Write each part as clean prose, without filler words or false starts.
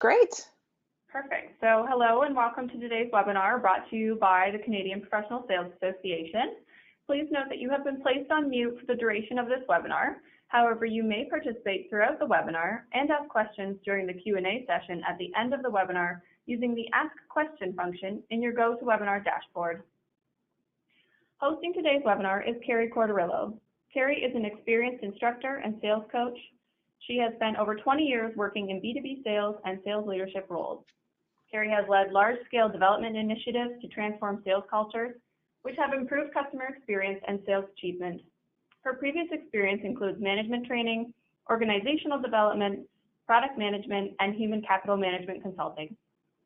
Great. Perfect. So hello and welcome to today's webinar brought to you by the Canadian Professional Sales Association. Please note that you have been placed on mute for the duration of this webinar. However, you may participate throughout the webinar and ask questions during the Q&A session at the end of the webinar using the Ask Question function in your GoToWebinar dashboard. Hosting today's webinar is Carrie Corderillo. Carrie is an experienced instructor and sales coach. She has spent over 20 years working in B2B sales and sales leadership roles. Carrie has led large-scale development initiatives to transform sales cultures, which have improved customer experience and sales achievement. Her previous experience includes management training, organizational development, product management, and human capital management consulting.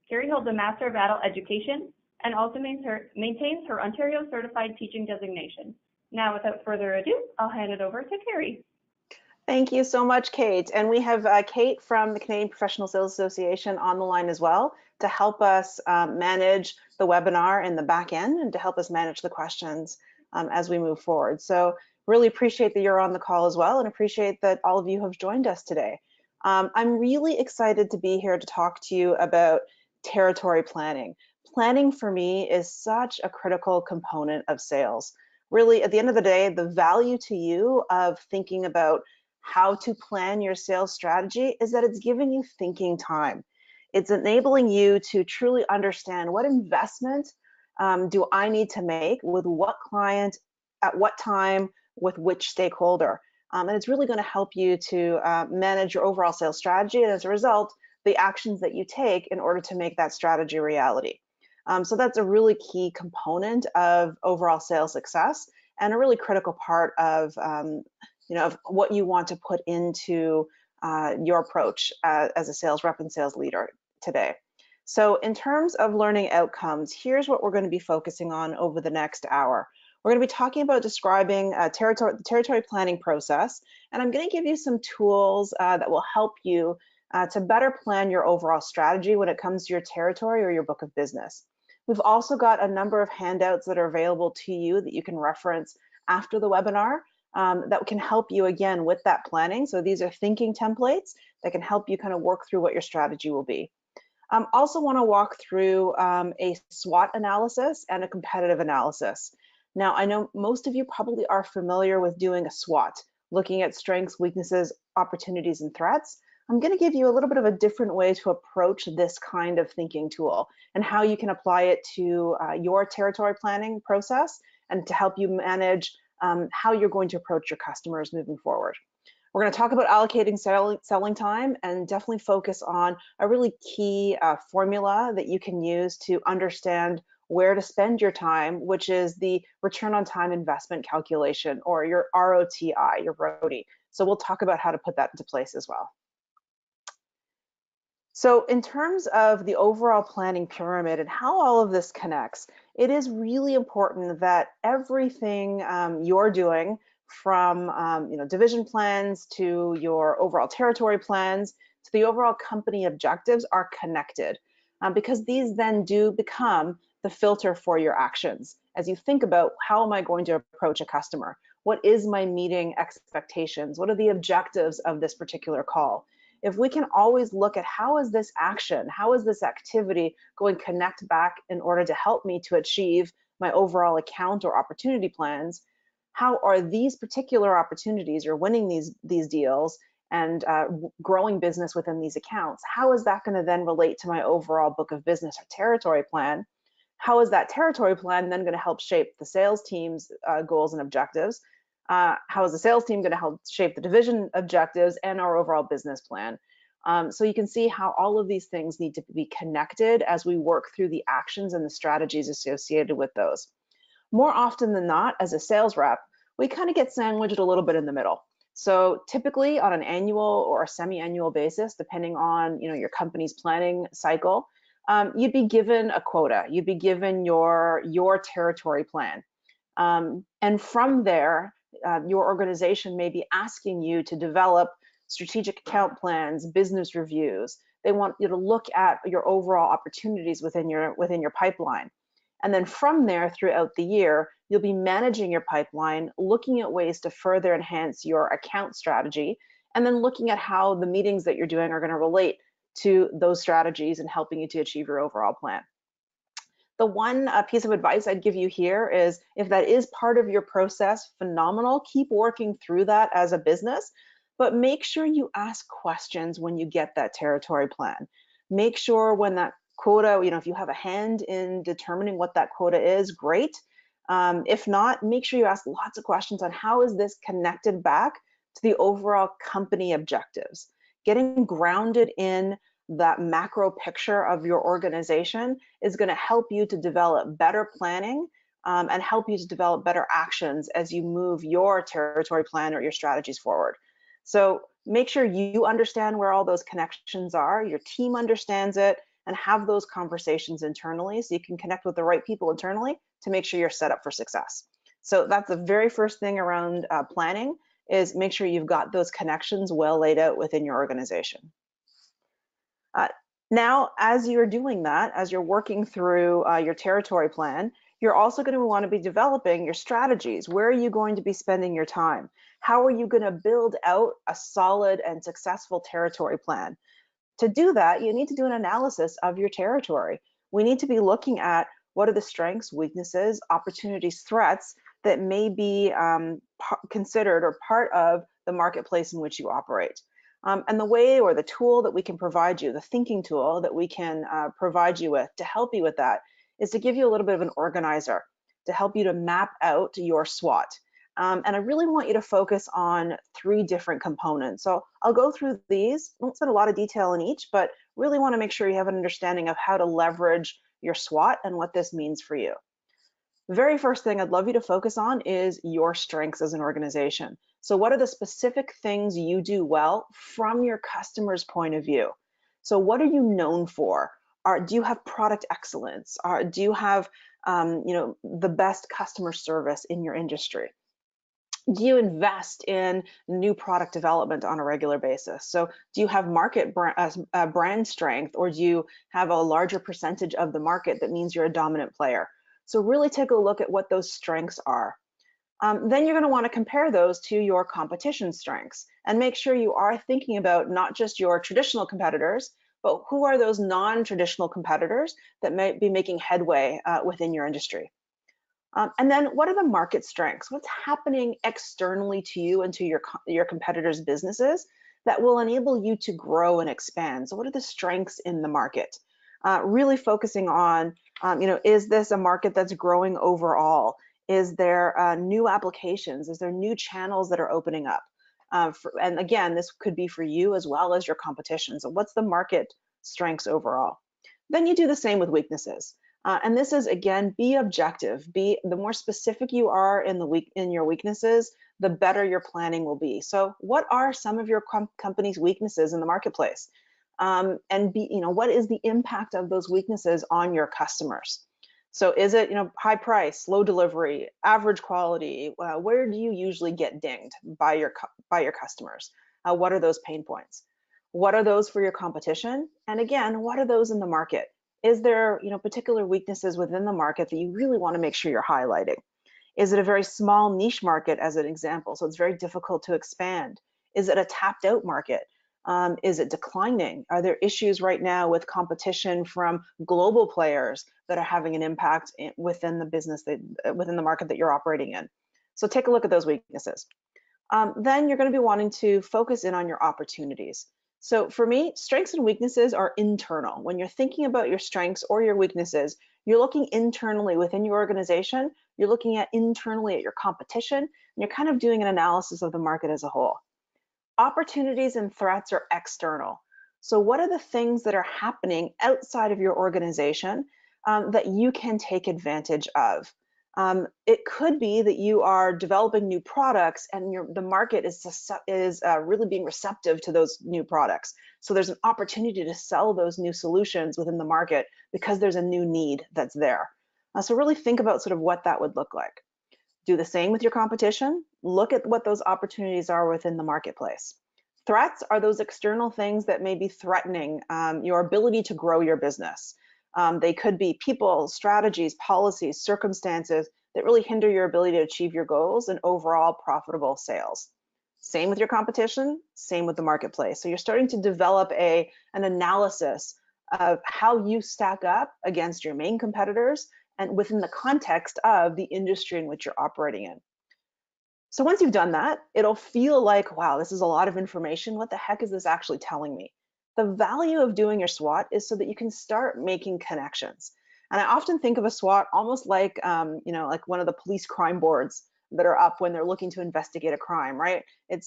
Carrie holds a Master of Adult Education and also maintains her Ontario Certified Teaching designation. Now, without further ado, I'll hand it over to Carrie. Thank you so much, Kate. And we have Kate from the Canadian Professional Sales Association on the line as well to help us manage the webinar in the back end and to help us manage the questions as we move forward. So really appreciate that you're on the call as well and appreciate that all of you have joined us today. I'm really excited to be here to talk to you about territory planning. Planning for me is such a critical component of sales. Really, at the end of the day, the value to you of thinking about how to plan your sales strategy is that it's giving you thinking time. It's enabling you to truly understand what investment do I need to make with what client, at what time, with which stakeholder. And it's really going to help you to manage your overall sales strategy and as a result, the actions that you take in order to make that strategy a reality. So that's a really key component of overall sales success and a really critical part of of what you want to put into your approach as a sales rep and sales leader today. So in terms of learning outcomes, here's what we're going to be focusing on over the next hour. We're going to be talking about describing the territory planning process, and I'm going to give you some tools that will help you to better plan your overall strategy when it comes to your territory or your book of business. We've also got a number of handouts that are available to you that you can reference after the webinar that can help you again with that planning. So these are thinking templates that can help you kind of work through what your strategy will be. Also want to walk through a SWOT analysis and a competitive analysis. Now, I know most of you probably are familiar with doing a SWOT, looking at strengths, weaknesses, opportunities, and threats. I'm going to give you a little bit of a different way to approach this kind of thinking tool and how you can apply it to your territory planning process and to help you manage how you're going to approach your customers moving forward. We're going to talk about allocating selling time and definitely focus on a really key formula that you can use to understand where to spend your time, which is the return on time investment calculation, or your ROTI, your ROTI. So we'll talk about how to put that into place as well. So in terms of the overall planning pyramid and how all of this connects, it is really important that everything you're doing from division plans to your overall territory plans to the overall company objectives are connected because these then do become the filter for your actions. As you think about how am I going to approach a customer? What is my meeting expectations? What are the objectives of this particular call? If we can always look at how is this action, how is this activity going to connect back in order to help me to achieve my overall account or opportunity plans, how are these particular opportunities or winning these deals and growing business within these accounts, how is that going to then relate to my overall book of business or territory plan? How is that territory plan then going to help shape the sales team's goals and objectives? How is the sales team going to help shape the division objectives and our overall business plan? So you can see how all of these things need to be connected as we work through the actions and the strategies associated with those. More often than not, as a sales rep, we kind of get sandwiched a little bit in the middle. So typically on an annual or a semi-annual basis, depending on your company's planning cycle, you'd be given a quota, you'd be given your territory plan. And from there, your organization may be asking you to develop strategic account plans, business reviews. They want you to look at your overall opportunities within your pipeline. And then from there throughout the year, you'll be managing your pipeline, looking at ways to further enhance your account strategy, and then looking at how the meetings that you're doing are going to relate to those strategies and helping you to achieve your overall plan. The one piece of advice I'd give you here is, if that is part of your process, phenomenal. Keep working through that as a business, but make sure you ask questions when you get that territory plan. Make sure when that quota, if you have a hand in determining what that quota is, great. If not, make sure you ask lots of questions on how is this connected back to the overall company objectives. Getting grounded in that macro picture of your organization is going to help you to develop better planning and help you to develop better actions as you move your territory plan or your strategies forward. So make sure you understand where all those connections are, your team understands it, and have those conversations internally so you can connect with the right people internally to make sure you're set up for success. So that's the very first thing around planning, is make sure you've got those connections well laid out within your organization. Now, as you're doing that, as you're working through your territory plan, you're also going to want to be developing your strategies. Where are you going to be spending your time? How are you going to build out a solid and successful territory plan? To do that, you need to do an analysis of your territory. We need to be looking at what are the strengths, weaknesses, opportunities, threats that may be considered or part of the marketplace in which you operate. And the way, or the tool that we can provide you, the thinking tool that we can provide you with to help you with that, is to give you a little bit of an organizer to help you to map out your SWOT. And I really want you to focus on 3 different components. So I'll go through these, won't spend a lot of detail in each, but really want to make sure you have an understanding of how to leverage your SWOT and what this means for you. The very first thing I'd love you to focus on is your strengths as an organization. So what are the specific things you do well from your customer's point of view? So what are you known for? Do you have product excellence? Do you have the best customer service in your industry? Do you invest in new product development on a regular basis? So do you have market brand strength, or do you have a larger percentage of the market that means you're a dominant player? So really take a look at what those strengths are. Then you're going to want to compare those to your competition strengths and make sure you are thinking about not just your traditional competitors, but who are those non-traditional competitors that may be making headway within your industry. And then what are the market strengths? What's happening externally to you and to your competitors' businesses that will enable you to grow and expand? So what are the strengths in the market? Really focusing on, is this a market that's growing overall? Is there new applications? Is there new channels that are opening up? And again, this could be for you as well as your competition. So what's the market strengths overall? Then you do the same with weaknesses. And this is, again, be objective. The more specific you are in your weaknesses, the better your planning will be. So what are some of your company's weaknesses in the marketplace? And what is the impact of those weaknesses on your customers? So is it, high price, low delivery, average quality? Where do you usually get dinged by your customers? What are those pain points? What are those for your competition? And again, what are those in the market? Is there, particular weaknesses within the market that you really want to make sure you're highlighting? Is it a very small niche market, as an example, so it's very difficult to expand? Is it a tapped out market? Is it declining? Are there issues right now with competition from global players that are having an impact within the business, within the market that you're operating in? So take a look at those weaknesses. Then you're going to be wanting to focus in on your opportunities. So for me, strengths and weaknesses are internal. When you're thinking about your strengths or your weaknesses, you're looking internally within your organization, you're looking at internally at your competition, and you're kind of doing an analysis of the market as a whole. Opportunities and threats are external. So what are the things that are happening outside of your organization that you can take advantage of? It could be that you are developing new products and the market is really being receptive to those new products. So there's an opportunity to sell those new solutions within the market because there's a new need that's there. So really think about sort of what that would look like. Do the same with your competition. Look at what those opportunities are within the marketplace. Threats are those external things that may be threatening your ability to grow your business. They could be people, strategies, policies, circumstances that really hinder your ability to achieve your goals and overall profitable sales. Same with your competition, same with the marketplace. So you're starting to develop an analysis of how you stack up against your main competitors and within the context of the industry in which you're operating in. So once you've done that, it'll feel like, wow, this is a lot of information. What the heck is this actually telling me? The value of doing your SWOT is so that you can start making connections. And I often think of a SWOT almost like, like one of the police crime boards that are up when they're looking to investigate a crime, right?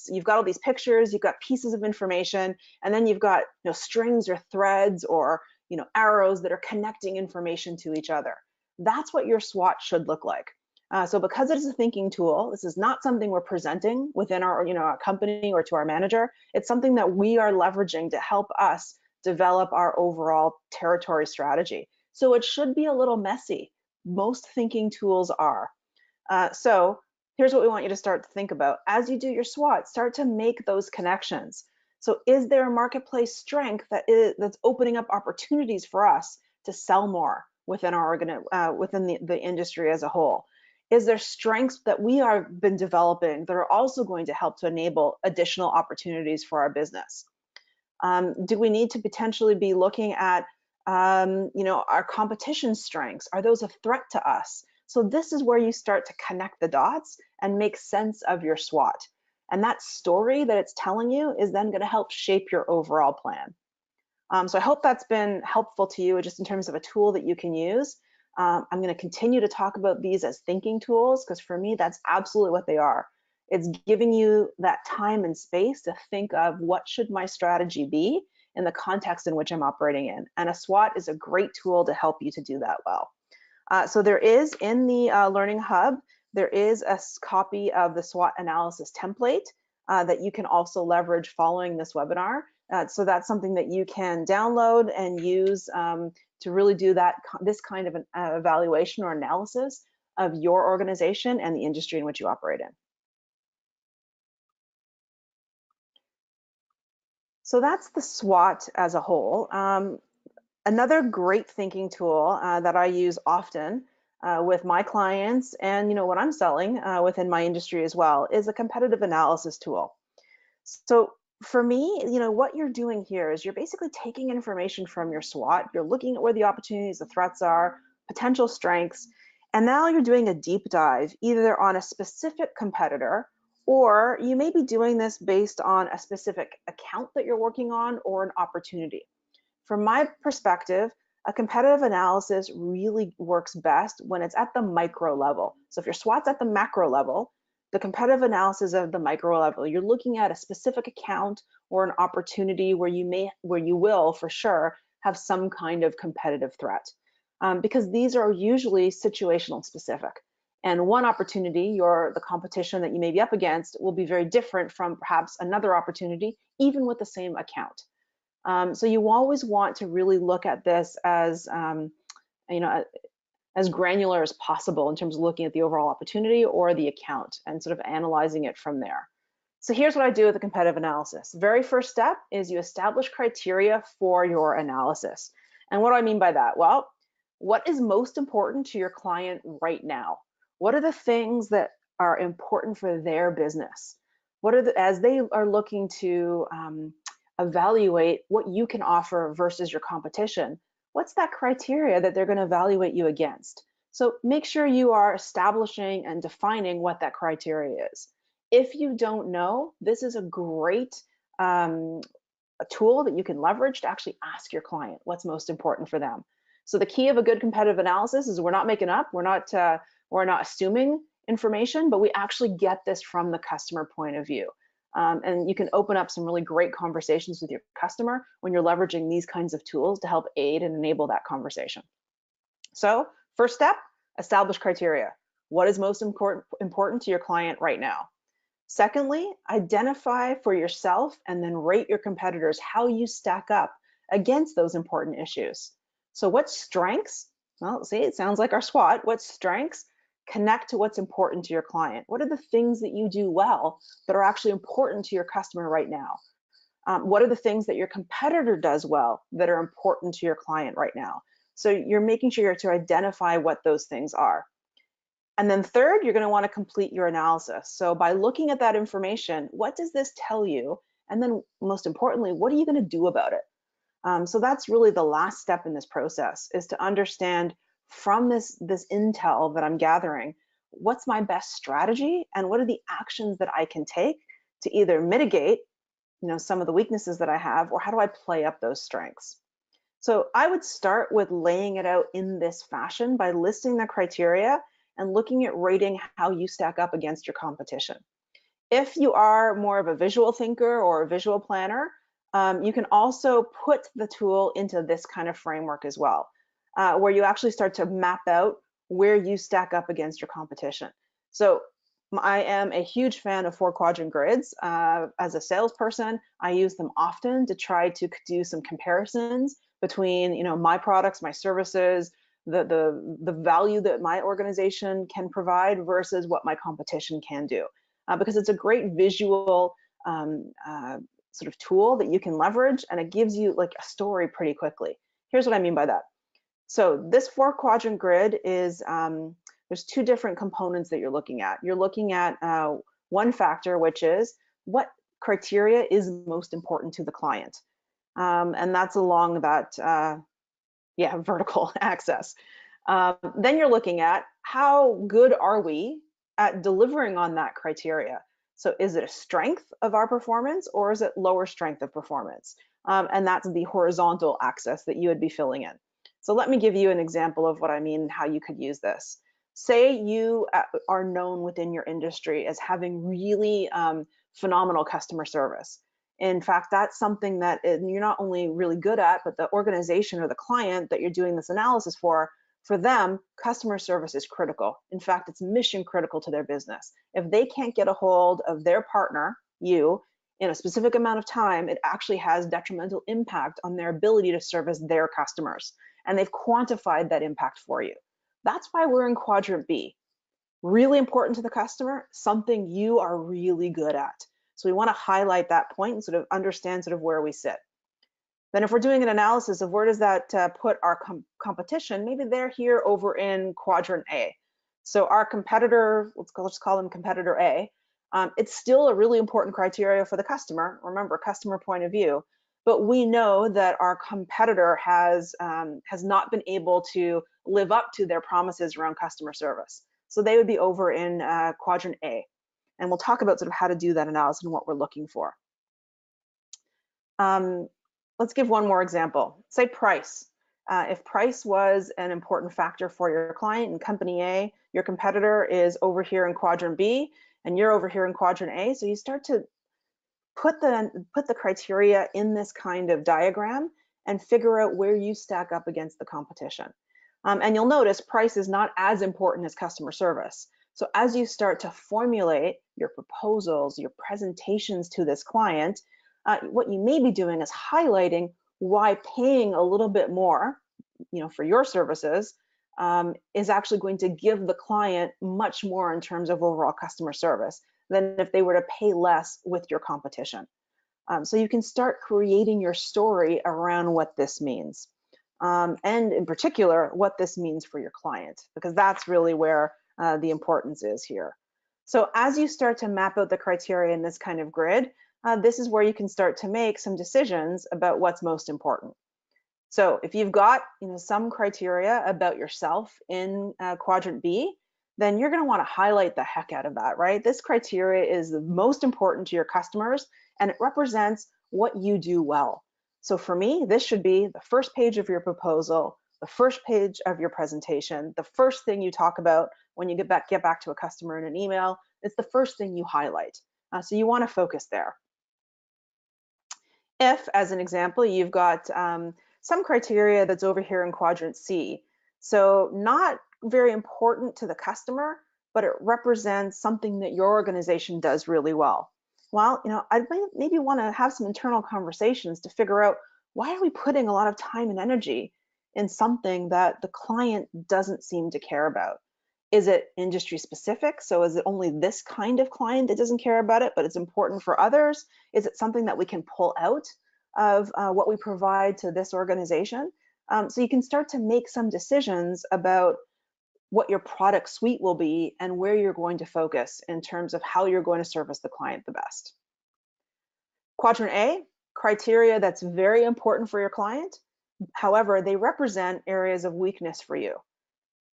You've got all these pictures, you've got pieces of information, and then you've got strings or threads or arrows that are connecting information to each other. That's what your SWOT should look like. So because it is a thinking tool, this is not something we're presenting within our company or to our manager. It's something that we are leveraging to help us develop our overall territory strategy. So it should be a little messy. Most thinking tools are. So here's what we want you to start to think about. As you do your SWOT, start to make those connections. So is there a marketplace strength that's opening up opportunities for us to sell more within within the industry as a whole? Is there strengths that we have been developing that are also going to help to enable additional opportunities for our business? Do we need to potentially be looking at our competition strengths? Are those a threat to us? So this is where you start to connect the dots and make sense of your SWOT. And that story that it's telling you is then going to help shape your overall plan. So I hope that's been helpful to you just in terms of a tool that you can use. I'm going to continue to talk about these as thinking tools because for me, that's absolutely what they are. It's giving you that time and space to think of what should my strategy be in the context in which I'm operating in. And a SWOT is a great tool to help you to do that well. So there is in the Learning Hub, there is a copy of the SWOT analysis template that you can also leverage following this webinar. So that's something that you can download and use to really do this kind of an evaluation or analysis of your organization and the industry in which you operate in. So that's the SWOT as a whole. Another great thinking tool that I use often with my clients and what I'm selling within my industry as well is a competitive analysis tool. So for me, what you're doing here is you're basically taking information from your SWOT, you're looking at where the opportunities, the threats are, potential strengths, and now you're doing a deep dive either on a specific competitor, or you may be doing this based on a specific account that you're working on or an opportunity. From my perspective, a competitive analysis really works best when it's at the micro level. So if your SWOT's at the macro level, the competitive analysis of the micro level, you're looking at a specific account or an opportunity where you will for sure have some kind of competitive threat, because these are usually situational specific. And one opportunity, the competition that you may be up against, will be very different from perhaps another opportunity, even with the same account. So you always want to really look at this as as granular as possible in terms of looking at the overall opportunity or the account and sort of analyzing it from there. So here's what I do with the competitive analysis. Very first step is you establish criteria for your analysis. And what do I mean by that? Well, what is most important to your client right now? What are the things that are important for their business? As they are looking to evaluate what you can offer versus your competition, what's that criteria that they're going to evaluate you against? So make sure you are establishing and defining what that criteria is. If you don't know, this is a great a tool that you can leverage to actually ask your client what's most important for them. So the key of a good competitive analysis is we're not making up, we're not assuming information, but we actually get this from the customer point of view. And you can open up some really great conversations with your customer when you're leveraging these kinds of tools to help aid and enable that conversation. So first step, establish criteria. What is most important to your client right now? Secondly, identify for yourself and then rate your competitors how you stack up against those important issues. So what strengths? Well, see, it sounds like our SWOT. What strengths connect to what's important to your client? What are the things that you do well that are actually important to your customer right now? What are the things that your competitor does well that are important to your client right now? So you're making sure to identify what those things are. And then third, you're going to want to complete your analysis. So by looking at that information, what does this tell you? And then most importantly, what are you going to do about it? So that's really the last step in this process, is to understand from this intel that I'm gathering, what's my best strategy and what are the actions that I can take to either mitigate, some of the weaknesses that I have, or how do I play up those strengths? So I would start with laying it out in this fashion by listing the criteria and looking at rating how you stack up against your competition. If you are more of a visual thinker or a visual planner, you can also put the tool into this kind of framework as well, where you actually start to map out where you stack up against your competition. So I am a huge fan of 4-quadrant grids. As a salesperson, I use them often to try to do some comparisons between, my products, my services, the value that my organization can provide versus what my competition can do, because it's a great visual sort of tool that you can leverage, and it gives you like a story pretty quickly. Here's what I mean by that. So this 4-quadrant grid is, there's 2 different components that you're looking at. You're looking at one factor, which is what criteria is most important to the client. And that's along that, vertical axis. Then you're looking at how good are we at delivering on that criteria. So is it a strength of our performance, or is it lower strength of performance? And that's the horizontal axis that you would be filling in. So let me give you an example of what I mean and how you could use this. Say you are known within your industry as having really phenomenal customer service. In fact, that's something that you're not only really good at, but the organization or the client that you're doing this analysis for them, customer service is critical. In fact, it's mission critical to their business. If they can't get a hold of their partner, you, in a specific amount of time, it actually has detrimental impact on their ability to service their customers. And they've quantified that impact for you. That's why we're in quadrant B. Really important to the customer, something you are really good at. So we want to highlight that point and sort of understand sort of where we sit. Then if we're doing an analysis of where does that put our competition, maybe they're here over in quadrant A. So our competitor, let's call them competitor A, it's still a really important criteria for the customer. Remember, customer point of view. But we know that our competitor has not been able to live up to their promises around customer service. So they would be over in quadrant A. And we'll talk about sort of how to do that analysis and what we're looking for. Let's give one more example. Say price. If price was an important factor for your client in company A, your competitor is over here in quadrant B, and you're over here in quadrant A. So you start to put the criteria in this kind of diagram and figure out where you stack up against the competition. And you'll notice price is not as important as customer service. So as you start to formulate your proposals, your presentations to this client, what you may be doing is highlighting why paying a little bit more, for your services is actually going to give the client much more in terms of overall customer service than if they were to pay less with your competition. So you can start creating your story around what this means. And in particular, what this means for your client, because that's really where the importance is here. So as you start to map out the criteria in this kind of grid, this is where you can start to make some decisions about what's most important. So if you've got some criteria about yourself in quadrant B, then you're going to want to highlight the heck out of that, right? This criteria is the most important to your customers, and it represents what you do well. So for me, this should be the first page of your proposal, the first page of your presentation, the first thing you talk about when you get back to a customer in an email. It's the first thing you highlight. So you want to focus there. If, as an example, you've got some criteria that's over here in quadrant C, so not very important to the customer, but it represents something that your organization does really well. Well, I maybe want to have some internal conversations to figure out, why are we putting a lot of time and energy in something that the client doesn't seem to care about? Is it industry specific? So is it only this kind of client that doesn't care about it, but it's important for others? Is it something that we can pull out of what we provide to this organization? So you can start to make some decisions about what your product suite will be, and where you're going to focus in terms of how you're going to service the client the best. Quadrant A, criteria that's very important for your client. However, they represent areas of weakness for you.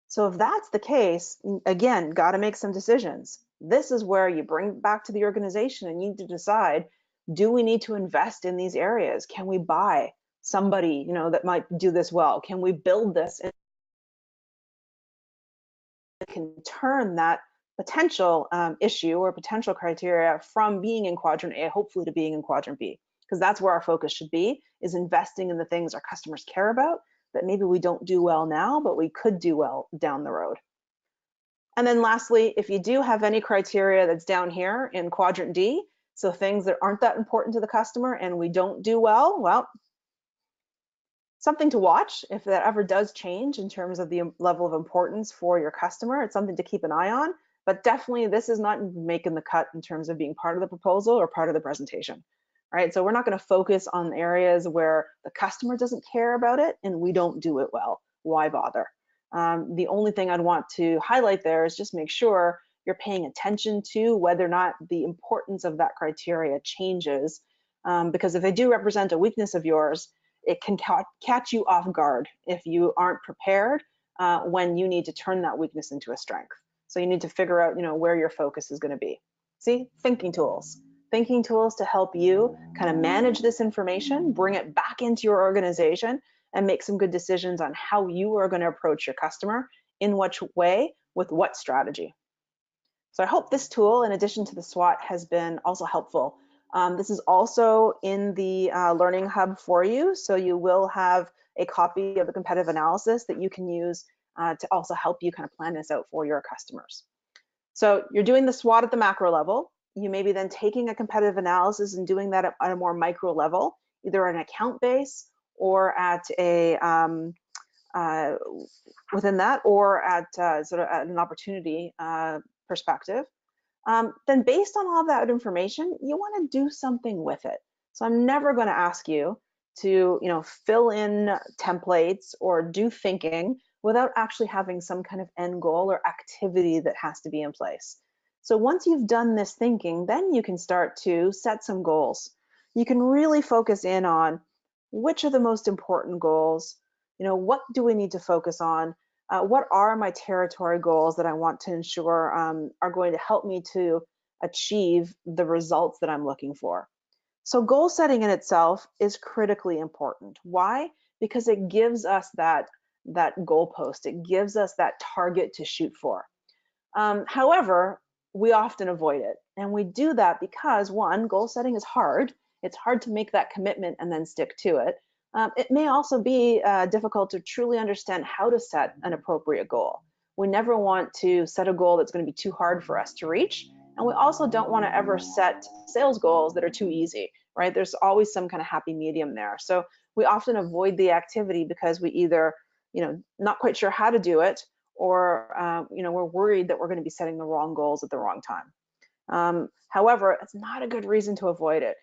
So if that's the case, again, got to make some decisions. This is where you bring it back to the organization and you need to decide, do we need to invest in these areas? Can we buy somebody, that might do this well? Can we build this and can turn that potential issue or potential criteria from being in quadrant A, hopefully, to being in quadrant B? Because that's where our focus should be, is investing in the things our customers care about that maybe we don't do well now, but we could do well down the road. And then lastly, if you do have any criteria that's down here in quadrant D, so things that aren't that important to the customer and we don't do well, something to watch. If that ever does change in terms of the level of importance for your customer, it's something to keep an eye on. But definitely this is not making the cut in terms of being part of the proposal or part of the presentation. Right? So we're not going to focus on areas where the customer doesn't care about it and we don't do it well. Why bother? The only thing I'd want to highlight there is just make sure you're paying attention to whether or not the importance of that criteria changes, because if they do represent a weakness of yours, it can catch you off guard if you aren't prepared when you need to turn that weakness into a strength. So you need to figure out, where your focus is going to be. See, thinking tools to help you kind of manage this information, bring it back into your organization, and make some good decisions on how you are going to approach your customer, in which way, with what strategy. So I hope this tool, in addition to the SWOT, has been also helpful. This is also in the Learning Hub for you, so you will have a copy of the competitive analysis that you can use to also help you kind of plan this out for your customers. So you're doing the SWOT at the macro level. You may be then taking a competitive analysis and doing that at a more micro level, either an account base or at a within that, or at sort of at an opportunity perspective. Then based on all of that information, you want to do something with it. So I'm never going to ask you to, fill in templates or do thinking without actually having some kind of end goal or activity that has to be in place. So once you've done this thinking, then you can start to set some goals. You can really focus in on which are the most important goals, what do we need to focus on? What are my territory goals that I want to ensure are going to help me to achieve the results that I'm looking for? So goal setting in itself is critically important. Why? Because it gives us that goalpost. It gives us that target to shoot for. However, we often avoid it. And we do that because, one, goal setting is hard. It's hard to make that commitment and then stick to it. It may also be difficult to truly understand how to set an appropriate goal. We never want to set a goal that's going to be too hard for us to reach. And we also don't want to ever set sales goals that are too easy, right? There's always some kind of happy medium there. So we often avoid the activity because we either, not quite sure how to do it, or, we're worried that we're going to be setting the wrong goals at the wrong time. However, it's not a good reason to avoid it.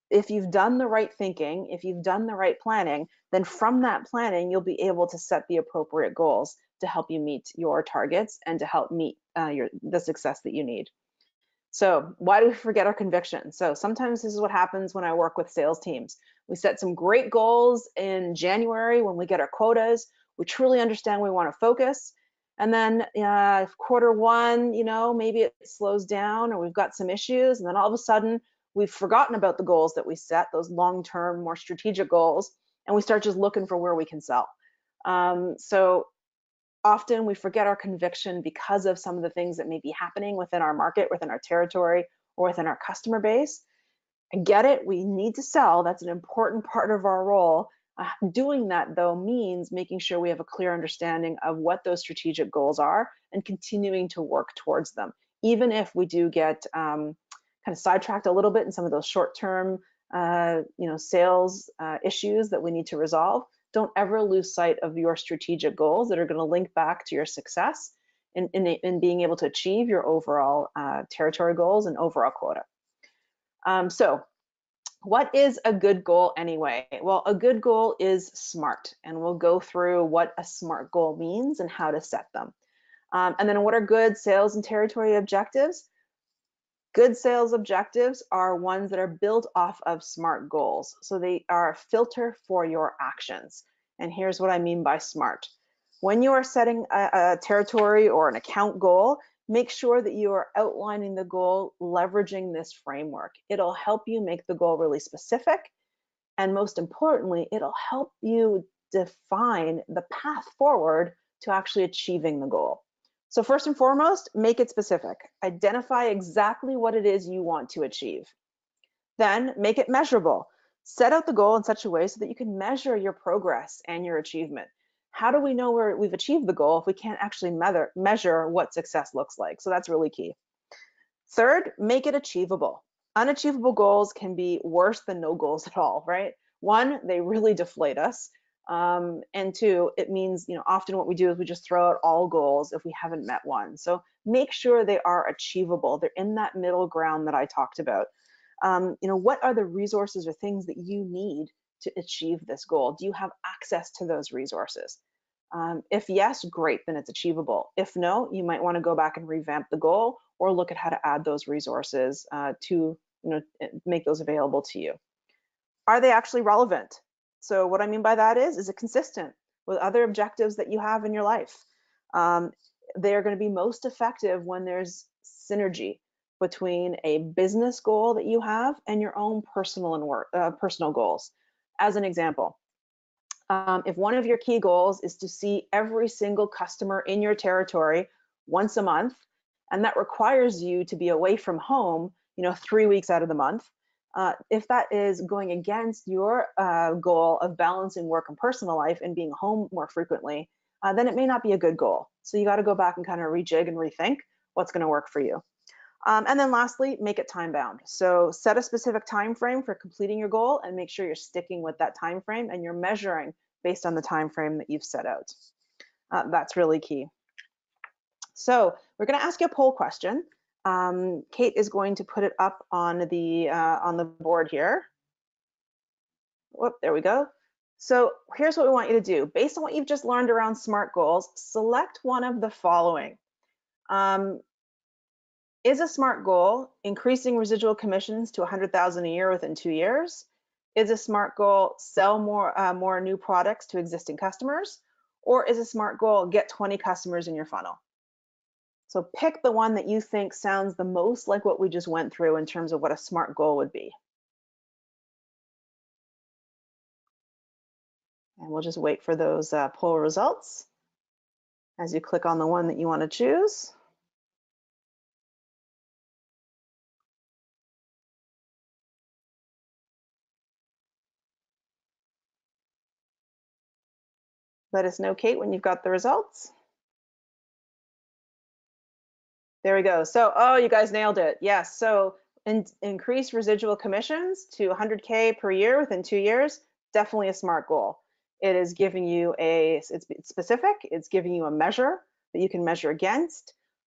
If you've done the right thinking, if you've done the right planning, then from that planning, you'll be able to set the appropriate goals to help you meet your targets and to help meet the success that you need. So why do we forget our conviction? So sometimes this is what happens when I work with sales teams. We set some great goals in January when we get our quotas. We truly understand we want to focus. And then quarter one, maybe it slows down or we've got some issues. And then all of a sudden, we've forgotten about the goals that we set, those long-term, more strategic goals, and we start just looking for where we can sell. So often we forget our conviction because of some of the things that may be happening within our market, within our territory, or within our customer base. I get it, we need to sell. That's an important part of our role. Doing that, though, means making sure we have a clear understanding of what those strategic goals are and continuing to work towards them, even if we do get kind of sidetracked a little bit in some of those short-term, sales issues that we need to resolve. Don't ever lose sight of your strategic goals that are going to link back to your success in being able to achieve your overall territory goals and overall quota. So What is a good goal anyway? Well, a good goal is SMART, and we'll go through what a SMART goal means and how to set them. And then what are good sales and territory objectives? Good sales objectives are ones that are built off of SMART goals. So they are a filter for your actions. And here's what I mean by SMART. When you are setting a territory or an account goal, make sure that you are outlining the goal leveraging this framework. It'll help you make the goal really specific. And most importantly, it'll help you define the path forward to actually achieving the goal. So first and foremost, make it specific. Identify exactly what it is you want to achieve. Then make it measurable. Set out the goal in such a way so that you can measure your progress and your achievement. How do we know where we've achieved the goal if we can't actually measure what success looks like? So that's really key. Third, make it achievable. Unachievable goals can be worse than no goals at all, right? One, they really deflate us. And two, it means, often what we do is we just throw out all goals if we haven't met one. So make sure they are achievable. They're in that middle ground that I talked about. What are the resources or things that you need to achieve this goal? Do you have access to those resources? If yes, great, then it's achievable. If no, you might want to go back and revamp the goal or look at how to add those resources to make those available to you. Are they actually relevant? So what I mean by that is it consistent with other objectives that you have in your life? They're going to be most effective when there's synergy between a business goal that you have and your own personal goals. As an example, if one of your key goals is to see every single customer in your territory once a month, and that requires you to be away from home, 3 weeks out of the month, if that is going against your goal of balancing work and personal life and being home more frequently, then it may not be a good goal. So you got to go back and kind of rejig and rethink what's going to work for you. And then lastly, make it time bound. So set a specific time frame for completing your goal and make sure you're sticking with that time frame and you're measuring based on the time frame that you've set out. That's really key. So we're going to ask you a poll question. Kate is going to put it up on the board here. Whoop, there we go. So here's what we want you to do. Based on what you've just learned around SMART goals, select one of the following. Is a SMART goal increasing residual commissions to 100,000 a year within 2 years? Is a SMART goal sell more new products to existing customers? Or is a SMART goal get 20 customers in your funnel? So pick the one that you think sounds the most like what we just went through in terms of what a SMART goal would be. And we'll just wait for those poll results as you click on the one that you want to choose. Let us know, Kate, when you've got the results. There we go. So, oh, you guys nailed it. Yes. So increase residual commissions to 100K per year within 2 years, definitely a SMART goal. It is giving you it's specific. It's giving you a measure that you can measure against.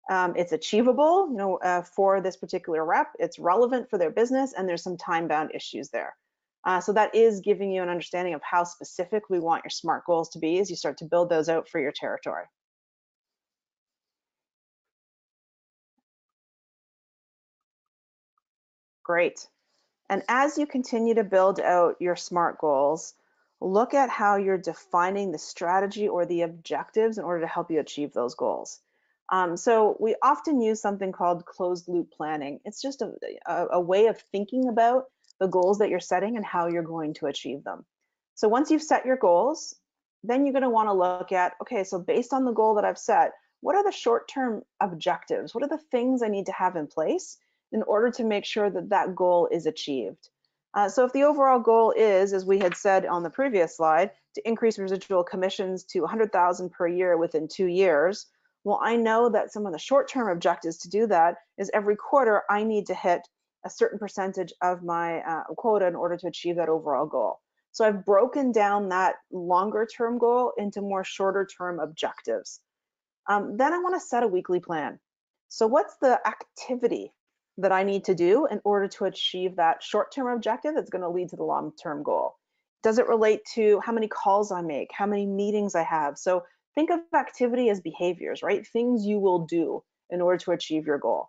It's achievable, for this particular rep. It's relevant for their business, and there's some time-bound issues there. So that is giving you an understanding of how specific we want your SMART goals to be as you start to build those out for your territory. Great. And as you continue to build out your SMART goals, look at how you're defining the strategy or the objectives in order to help you achieve those goals. So we often use something called closed loop planning. It's just a way of thinking about the goals that you're setting and how you're going to achieve them. So once you've set your goals, then you're going to want to look at, okay, so based on the goal that I've set, what are the short-term objectives? What are the things I need to have in place in order to make sure that that goal is achieved? So if the overall goal is, as we had said on the previous slide, to increase residual commissions to 100,000 per year within 2 years, well, I know that some of the short-term objectives to do that is every quarter I need to hit a certain percentage of my quota in order to achieve that overall goal. So I've broken down that longer-term goal into more shorter-term objectives. Then I want to set a weekly plan. So what's the activity that I need to do in order to achieve that short-term objective that's going to lead to the long-term goal? Does it relate to how many calls I make, how many meetings I have? So think of activity as behaviors, right? Things you will do in order to achieve your goal.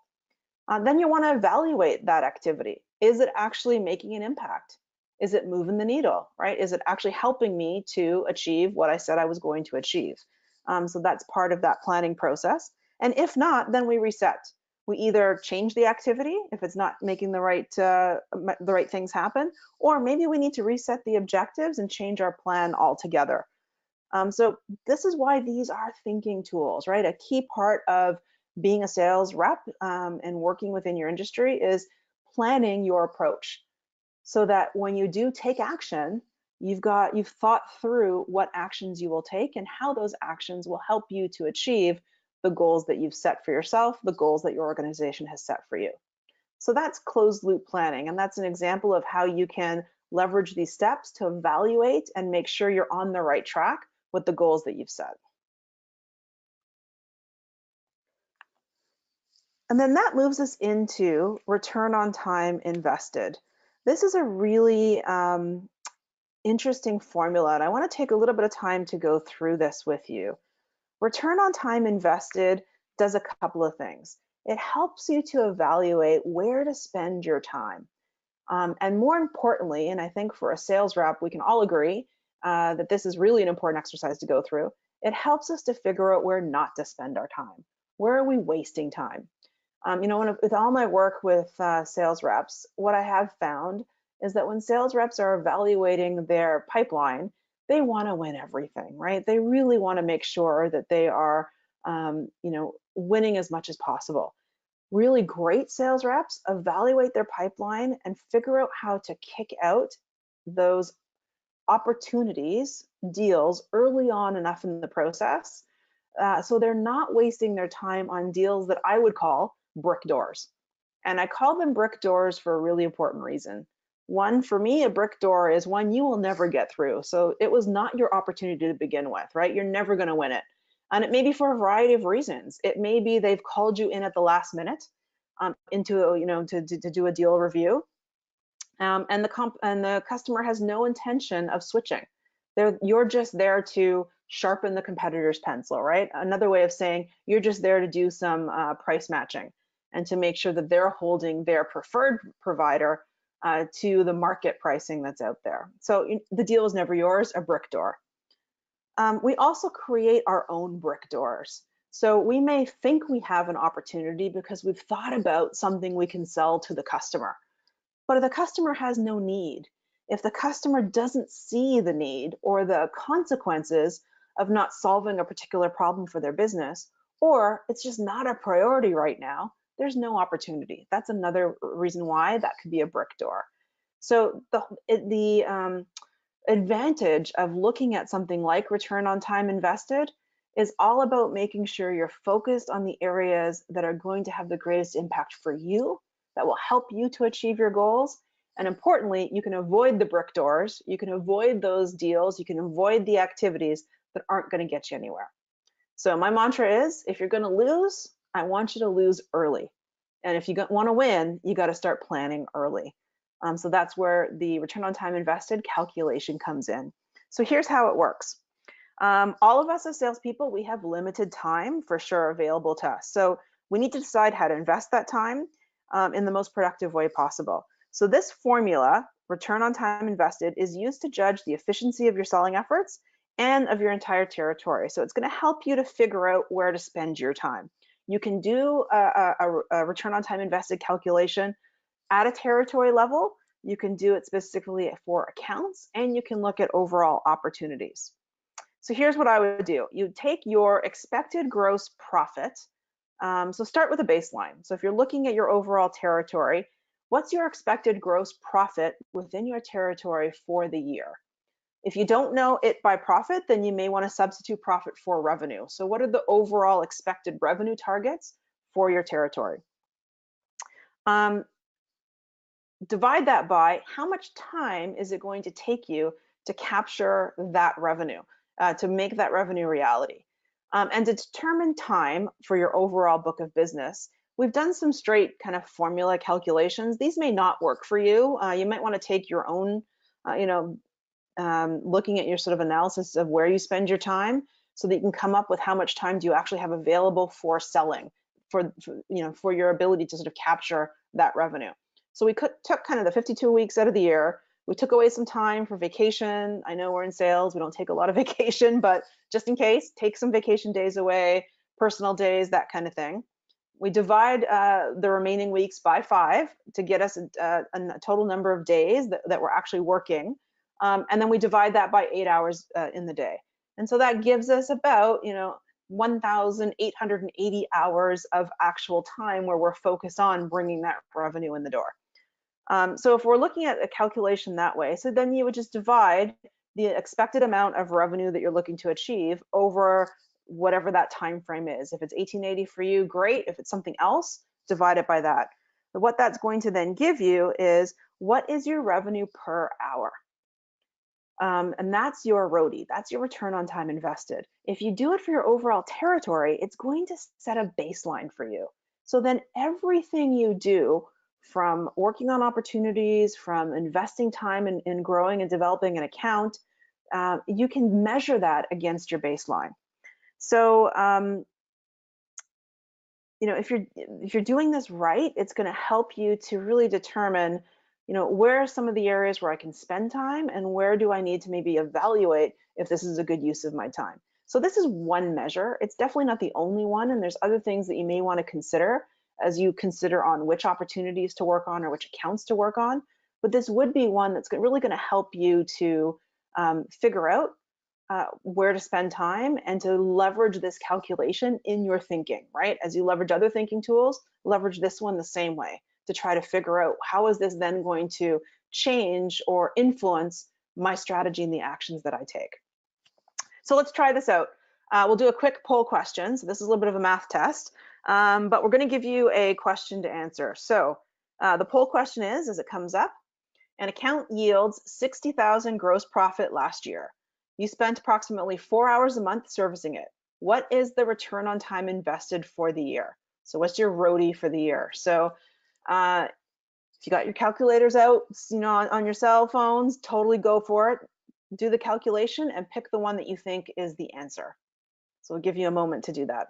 Then you want to evaluate that activity. Is it actually making an impact? Is it moving the needle, right? Is it actually helping me to achieve what I said I was going to achieve? So that's part of that planning process. And if not, then we reset. We either change the activity if it's not making the right things happen, or maybe we need to reset the objectives and change our plan altogether. So this is why these are thinking tools, right? A key part of being a sales rep and working within your industry is planning your approach so that when you do take action, you've thought through what actions you will take and how those actions will help you to achieve the goals that you've set for yourself, the goals that your organization has set for you. So that's closed loop planning, and that's an example of how you can leverage these steps to evaluate and make sure you're on the right track with the goals that you've set. And then that moves us into return on time invested. This is a really interesting formula, and I want to take a little bit of time to go through this with you. Return on time invested does a couple of things. It helps you to evaluate where to spend your time. And more importantly, and I think for a sales rep, we can all agree that this is really an important exercise to go through. It helps us to figure out where not to spend our time. Where are we wasting time? With all my work with sales reps, what I have found is that when sales reps are evaluating their pipeline, they want to win everything, right? They really want to make sure that they are, winning as much as possible. Really great sales reps evaluate their pipeline and figure out how to kick out those opportunities, deals early on enough in the process so they're not wasting their time on deals that I would call brick doors. And I call them brick doors for a really important reason. One, for me, a brick door is one you will never get through. So it was not your opportunity to begin with, right? You're never going to win it. And it may be for a variety of reasons. It may be they've called you in at the last minute to do a deal review. And the customer has no intention of switching. You're just there to sharpen the competitor's pencil, right? Another way of saying you're just there to do some price matching and to make sure that they're holding their preferred provider to the market pricing that's out there. So the deal is never yours, a brick door. We also create our own brick doors. So we may think we have an opportunity because we've thought about something we can sell to the customer. But if the customer has no need, if the customer doesn't see the need or the consequences of not solving a particular problem for their business, or it's just not a priority right now, there's no opportunity. That's another reason why that could be a brick door. So the advantage of looking at something like return on time invested is all about making sure you're focused on the areas that are going to have the greatest impact for you, that will help you to achieve your goals. And importantly, you can avoid the brick doors, you can avoid those deals, you can avoid the activities that aren't going to get you anywhere. So my mantra is, if you're going to lose, I want you to lose early. And if you want to win, you got to start planning early. So that's where the return on time invested calculation comes in. So here's how it works. All of us as salespeople, we have limited time for sure available to us. So we need to decide how to invest that time in the most productive way possible. So this formula, return on time invested, is used to judge the efficiency of your selling efforts and of your entire territory. So it's going to help you to figure out where to spend your time. You can do a return on time invested calculation at a territory level. You can do it specifically for accounts, and you can look at overall opportunities. So here's what I would do. You take your expected gross profit. So start with a baseline. So if you're looking at your overall territory, what's your expected gross profit within your territory for the year? If you don't know it by profit, then you may want to substitute profit for revenue. So what are the overall expected revenue targets for your territory? Divide that by how much time is it going to take you to capture that revenue, to make that revenue reality. And to determine time for your overall book of business, we've done some straight kind of formula calculations. These may not work for you. You might want to take your own, looking at your sort of analysis of where you spend your time so that you can come up with how much time do you actually have available for selling, for your ability to sort of capture that revenue. So we took kind of the 52 weeks out of the year. We took away some time for vacation. I know we're in sales, we don't take a lot of vacation, but just in case, take some vacation days away, personal days, that kind of thing. We divide the remaining weeks by 5 to get us a total number of days that we're actually working. And then we divide that by 8 hours in the day. And so that gives us about, 1,880 hours of actual time where we're focused on bringing that revenue in the door. So if we're looking at a calculation that way, so then you would just divide the expected amount of revenue that you're looking to achieve over whatever that time frame is. If it's 1880 for you, great. If it's something else, divide it by that. But what that's going to then give you is, what is your revenue per hour? And that's your ROTI, that's your return on time invested. If you do it for your overall territory, it's going to set a baseline for you. So then everything you do, from working on opportunities, from investing time in growing and developing an account, you can measure that against your baseline. So, if you're doing this right, it's going to help you to really determine, where are some of the areas where I can spend time, and where do I need to maybe evaluate if this is a good use of my time. So this is one measure. It's definitely not the only one, and there's other things that you may want to consider as you consider on which opportunities to work on or which accounts to work on. But this would be one that's really going to help you to figure out where to spend time and to leverage this calculation in your thinking, right? As you leverage other thinking tools, leverage this one the same way to try to figure out, how is this then going to change or influence my strategy and the actions that I take. So let's try this out. We'll do a quick poll question. So this is a little bit of a math test, but we're going to give you a question to answer. So the poll question is, as it comes up, an account yields 60,000 gross profit last year. You spent approximately 4 hours a month servicing it. What is the return on time invested for the year? So what's your ROTI for the year? So if you got your calculators out, on your cell phones, totally go for it. Do the calculation and pick the one that you think is the answer. So we'll give you a moment to do that.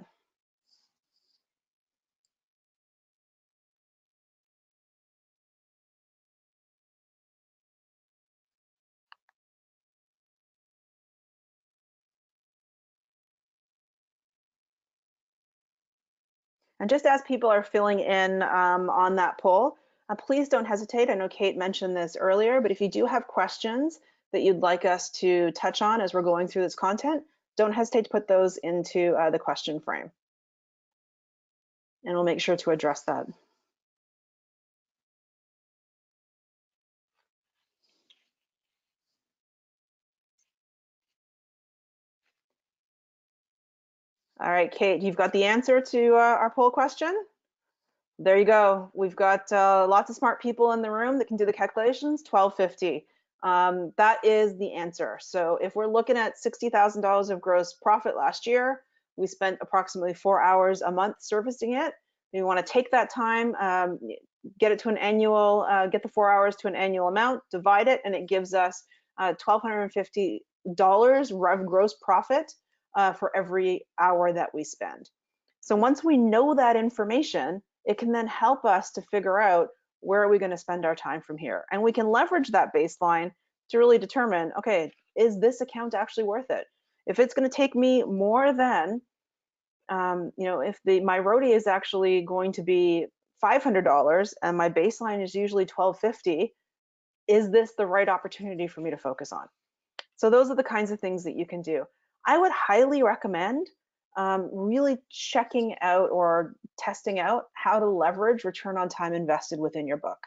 And just as people are filling in on that poll, please don't hesitate. I know Kate mentioned this earlier, but if you do have questions that you'd like us to touch on as we're going through this content, don't hesitate to put those into the question frame. And we'll make sure to address that. All right, Kate, you've got the answer to our poll question? There you go. We've got lots of smart people in the room that can do the calculations. 1250. That is the answer. So if we're looking at $60,000 of gross profit last year, we spent approximately 4 hours a month servicing it. We want to take that time, get it to an annual, get the 4 hours to an annual amount, divide it, and it gives us $1,250 gross profit for every hour that we spend. So once we know that information, it can then help us to figure out, where are we going to spend our time from here? And we can leverage that baseline to really determine, okay, is this account actually worth it? If it's going to take me more than, if my ROTI is actually going to be $500 and my baseline is usually $1,250, is this the right opportunity for me to focus on? So those are the kinds of things that you can do. I would highly recommend really checking out or testing out how to leverage return on time invested within your book.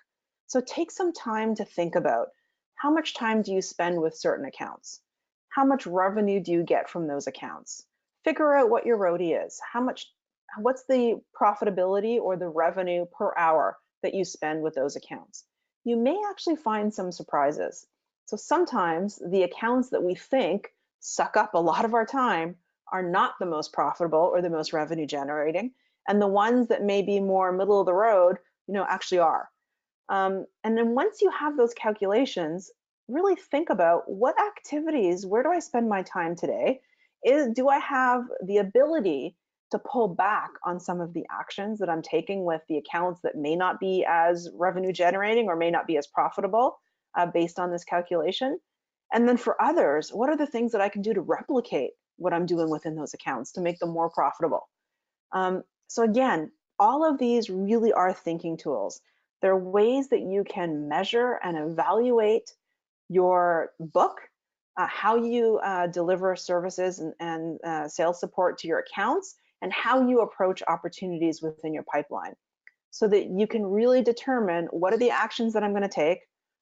So take some time to think about, how much time do you spend with certain accounts? How much revenue do you get from those accounts? Figure out what your ROTI is. What's the profitability or the revenue per hour that you spend with those accounts? You may actually find some surprises. So sometimes the accounts that we think suck up a lot of our time are not the most profitable or the most revenue generating. and the ones that may be more middle of the road, actually are. And then once you have those calculations, really think about what activities, where do I spend my time today? Do I have the ability to pull back on some of the actions that I'm taking with the accounts that may not be as revenue generating or may not be as profitable based on this calculation? And then for others, what are the things that I can do to replicate what I'm doing within those accounts to make them more profitable? So again, all of these really are thinking tools. They're ways that you can measure and evaluate your book, how you deliver services and sales support to your accounts, and how you approach opportunities within your pipeline, so that you can really determine what are the actions that I'm going to take.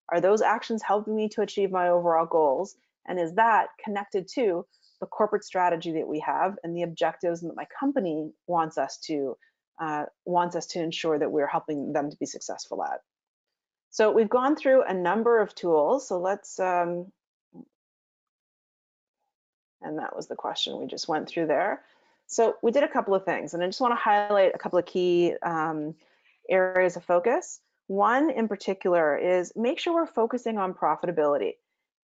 Are those actions helping me to achieve my overall goals? And is that connected to the corporate strategy that we have and the objectives that my company wants us to ensure that we're helping them to be successful at? So we've gone through a number of tools. So let's, and that was the question we just went through there. So we did a couple of things, and I just want to highlight a couple of key areas of focus. One in particular is make sure we're focusing on profitability.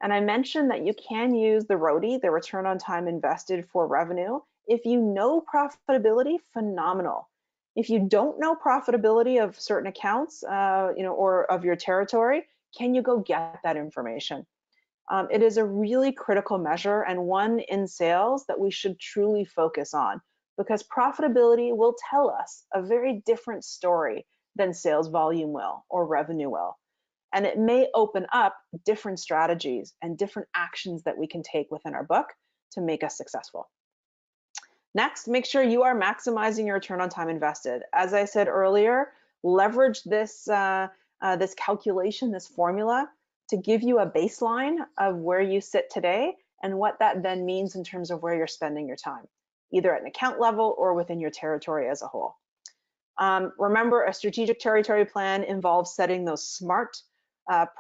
And I mentioned that you can use the ROTI, the return on time invested for revenue. If you know profitability, phenomenal. If you don't know profitability of certain accounts, or of your territory, can you go get that information? It is a really critical measure and one in sales that we should truly focus on, because profitability will tell us a very different story than sales volume will or revenue will. And it may open up different strategies and different actions that we can take within our book to make us successful. Next, make sure you are maximizing your return on time invested. As I said earlier, leverage this calculation, this formula, to give you a baseline of where you sit today and what that then means in terms of where you're spending your time, either at an account level or within your territory as a whole. Remember, a strategic territory plan involves setting those smart,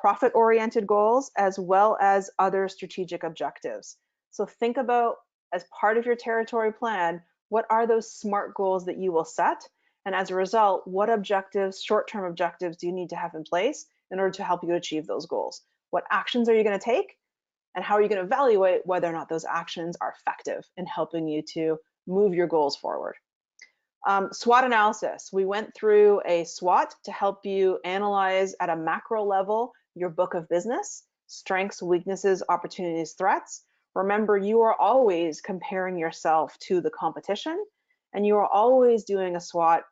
profit-oriented goals as well as other strategic objectives. So think about, as part of your territory plan, what are those SMART goals that you will set? And as a result, what objectives, short-term objectives, do you need to have in place in order to help you achieve those goals? What actions are you going to take? And how are you going to evaluate whether or not those actions are effective in helping you to move your goals forward? SWOT analysis. We went through a SWOT to help you analyze at a macro level your book of business, strengths, weaknesses, opportunities, threats. Remember, you are always comparing yourself to the competition, and you are always doing a SWOT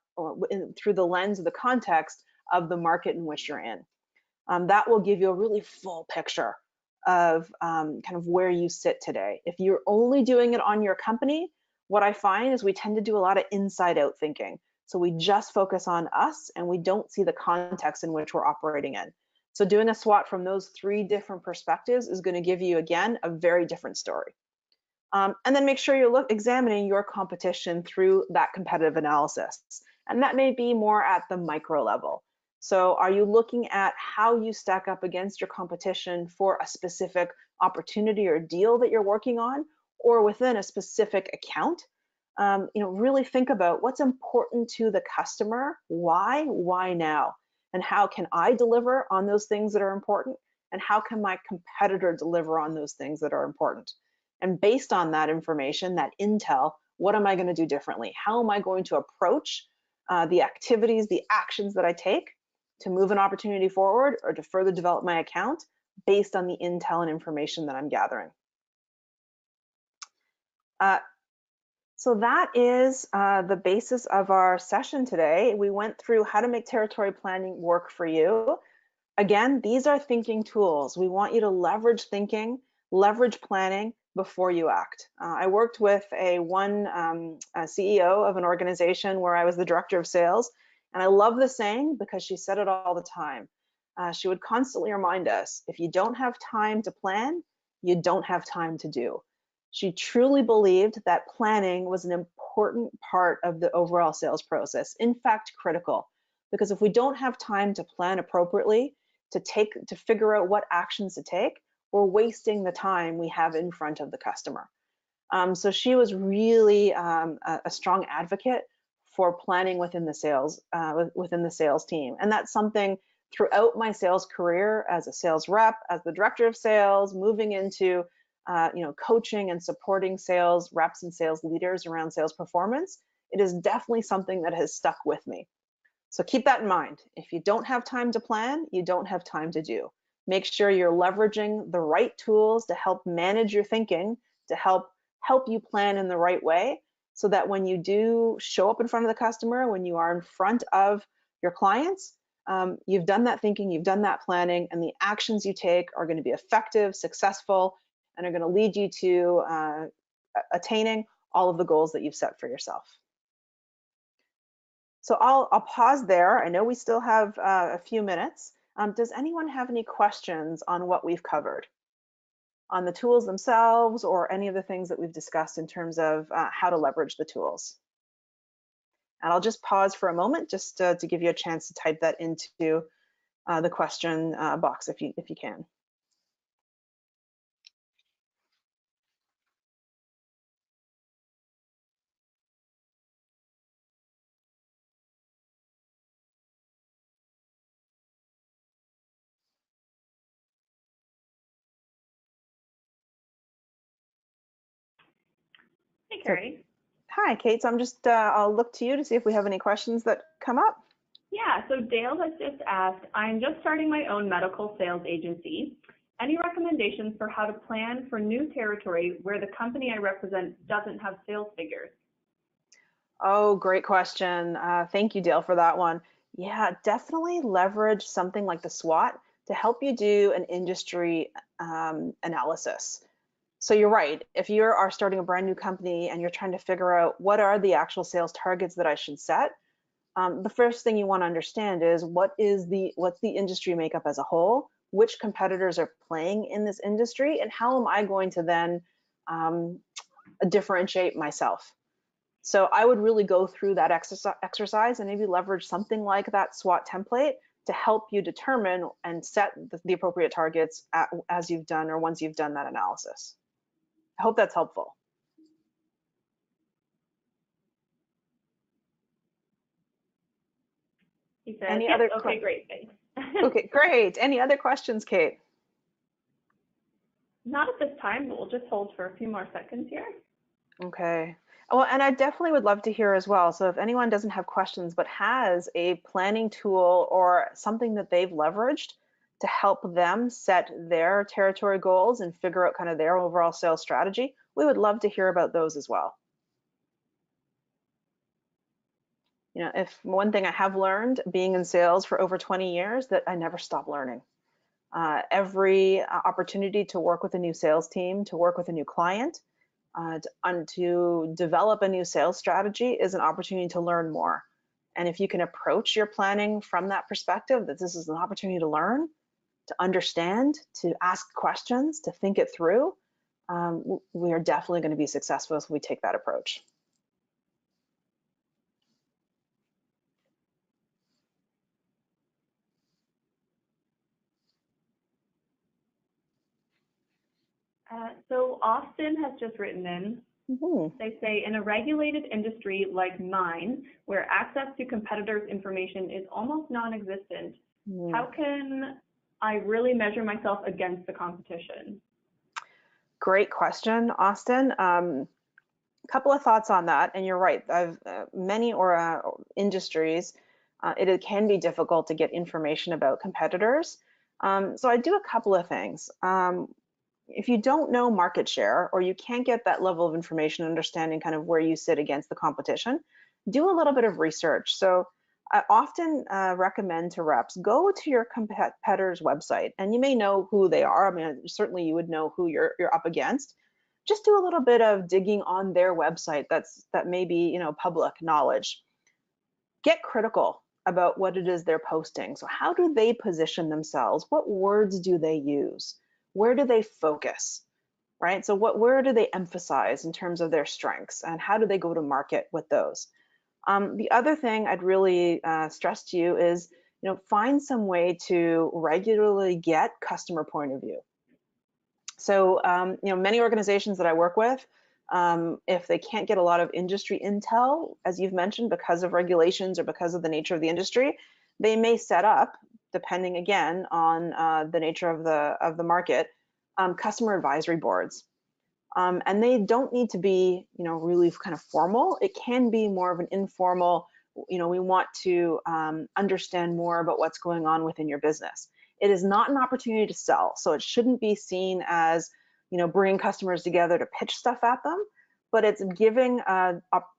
through the lens of the context of the market in which you're in. That will give you a really full picture of kind of where you sit today. If you're only doing it on your company, what I find is we tend to do a lot of inside out thinking. So we just focus on us and we don't see the context in which we're operating in. So doing a SWOT from those three different perspectives is going to give you, again, a very different story. And then make sure you're examining your competition through that competitive analysis. And that may be more at the micro level. So are you looking at how you stack up against your competition for a specific opportunity or deal that you're working on, or within a specific account? Really think about what's important to the customer, why now, and how can I deliver on those things that are important, and how can my competitor deliver on those things that are important? And based on that information, that intel, what am I going to do differently? How am I going to approach the activities, the actions that I take to move an opportunity forward or to further develop my account based on the intel and information that I'm gathering? So that is the basis of our session today. We went through how to make territory planning work for you. Again, these are thinking tools. We want you to leverage thinking, leverage planning before you act. I worked with a CEO of an organization where I was the director of sales, and I love the saying because she said it all the time. She would constantly remind us, if you don't have time to plan, you don't have time to do. She truly believed that planning was an important part of the overall sales process, in fact, critical, because if we don't have time to plan appropriately, to figure out what actions to take, we're wasting the time we have in front of the customer. So she was really a strong advocate for planning within the sales team. And that's something throughout my sales career as a sales rep, as the director of sales, moving into coaching and supporting sales reps and sales leaders around sales performance. It is definitely something that has stuck with me. So keep that in mind. If you don't have time to plan, you don't have time to do. Make sure you're leveraging the right tools to help manage your thinking, to help you plan in the right way, so that when you do show up in front of the customer, when you are in front of your clients, you've done that thinking, you've done that planning, and the actions you take are going to be effective, successful, and are going to lead you to attaining all of the goals that you've set for yourself. So I'll pause there. I know we still have a few minutes. Does anyone have any questions on what we've covered, on the tools themselves, or any of the things that we've discussed in terms of how to leverage the tools? And I'll just pause for a moment just to give you a chance to type that into the question box if you can. Hey, Carrie. Hi, Kate. So I'm just, I'll look to you to see if we have any questions that come up. Yeah, so Dale has just asked, I'm just starting my own medical sales agency. Any recommendations for how to plan for new territory where the company I represent doesn't have sales figures? Oh, great question. Thank you, Dale, for that one. Yeah, definitely leverage something like the SWOT to help you do an industry analysis. So you're right. If you are starting a brand new company and you're trying to figure out what are the actual sales targets that I should set, the first thing you want to understand is what's the industry makeup as a whole, which competitors are playing in this industry, and how am I going to then differentiate myself. So I would really go through that exercise and maybe leverage something like that SWOT template to help you determine and set the appropriate targets as you've done or once you've done that analysis. I hope that's helpful. He says, Any yes, other okay, great, thanks. Okay, great. Any other questions, Kate? Not at this time, but we'll just hold for a few more seconds here. Okay. Well, and I definitely would love to hear as well. So if anyone doesn't have questions but has a planning tool or something that they've leveraged to help them set their territory goals and figure out kind of their overall sales strategy, we would love to hear about those as well. You know, if one thing I have learned being in sales for over 20 years, that I never stop learning. Every opportunity to work with a new sales team, to work with a new client, to develop a new sales strategy is an opportunity to learn more. And if you can approach your planning from that perspective, that this is an opportunity to learn, to understand, to ask questions, to think it through, we are definitely going to be successful if we take that approach. So Austin has just written in. They say, in a regulated industry like mine, where access to competitors' information is almost non-existent, how can I really measure myself against the competition? Great question, Austin. Couple of thoughts on that, and you're right. Many industries, it can be difficult to get information about competitors. So I do a couple of things. If you don't know market share, or you can't get that level of information, understanding kind of where you sit against the competition, do a little bit of research. So I often recommend to reps, go to your competitor's website, and you may know who they are. I mean, certainly you would know who you're up against. Just do a little bit of digging on their website that may be, public knowledge. Get critical about what it is they're posting. So how do they position themselves? What words do they use? Where do they focus, right? So where do they emphasize in terms of their strengths, and how do they go to market with those? The other thing I'd really stress to you is, find some way to regularly get customer point of view. So, many organizations that I work with, If they can't get a lot of industry intel, as you've mentioned, because of regulations or because of the nature of the industry, they may set up, depending again on the nature of the market, customer advisory boards. And they don't need to be, really kind of formal. It can be more of an informal, we want to understand more about what's going on within your business. It is not an opportunity to sell, so it shouldn't be seen as, bringing customers together to pitch stuff at them, but it's giving